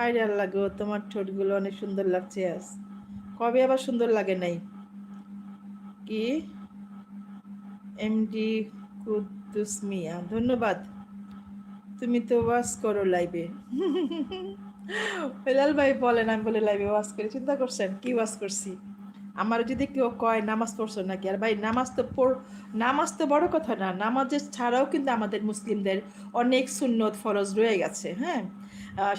High রে আল্লাহ গো, তোমার ঠোঁটগুলো অনেক সুন্দর লাগছে আজ। কবে আবার সুন্দর লাগে নাই? কি? এমডি কুদ্দুস মিয়া, ধন্যবাদ। তুমি তো ওয়াজ করো লাইভে। বেলাল ভাই বলেন, আমি বলে লাইভে ওয়াজ করি? চিন্তা করছেন কি ওয়াজ করছি? আমার যদি কেউ কয় নামাজ পড়ছো নাকি, আর ভাই নামাজ তো বড় কথা না, নামাজের ছাড়াও কিন্তু আমাদের মুসলিমদের অনেক সুন্নত ফরজ রয়ে গেছে। হ্যাঁ,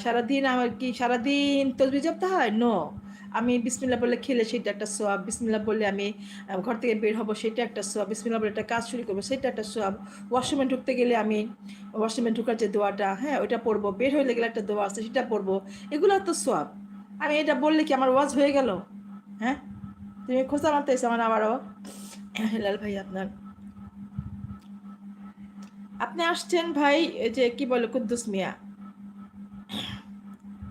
সারাদিন আমার কি সারাদিন তসবিহ জপতে হয়? নো। আমি বিসমিল্লাহ বলে খেলে সেটা একটা সোয়াব, বিসমিল্লাহ বলে আমি ঘর থেকে বের হবো সেটা একটা সোয়াব, বিসমিল্লাহ বলে একটা কাজ শুরু করবো সেটা একটা সোয়াব, ওয়াশরুমে ঢুকতে গেলে আমি ওয়াশরুমে ঢুকার যে দোয়াটা, হ্যাঁ ওইটা পড়বো, বের হয়ে গেলে একটা দোয়া আছে সেটা পড়বো, এগুলো তো সোয়াব। আমি এটা বললে কি আমার ওয়াজ হয়ে গেল? হ্যাঁ, তুমি খোঁচা মারতেছো আমার আবারও। হেলাল ভাই, আপনি আসছেন ভাই, এই যে কি বলে কুদ্দুস মিয়া,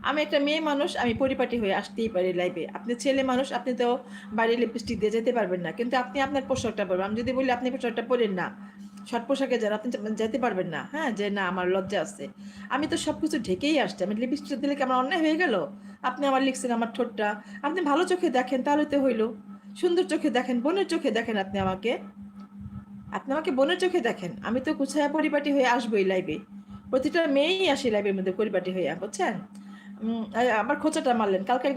আমি একটা মেয়ে মানুষ, আমি পরিপাটি হয়ে আসতেই পারি লাইভে। আপনি ছেলে মানুষ, আপনি তো বাড়ির লিপস্টিক দিয়ে যেতে পারবেন না, কিন্তু আপনি আপনার পোশাকটা পরবেন। আমি যদি বলি আপনি পোশাকটা পরেন না, শর্ট পোশাকে যান, আপনি যেতে পারবেন না। হ্যাঁ, যে না আমার লজ্জা আছে, আমি তো সব কিছু ঢেকেই আসছি। আমি লিপস্টিক দিলে কি আমার অন্যায় হয়ে গেল? আপনি আমার লিখছেন আমার ঠোঁটটা, আপনি ভালো চোখে দেখেন তাহলে তো হইলো। সুন্দর চোখে দেখেন, বোনের চোখে দেখেন, আপনি আমাকে বোনের চোখে দেখেন। আমি তো গুছায়া পরিপাটি হয়ে আসবোই লাইভে, প্রতিটা মেয়েই আসে লাইভের মধ্যে পরিপাটি হইয়া, বুঝছেন? আবার খোঁচাটা মারলেন কালকে।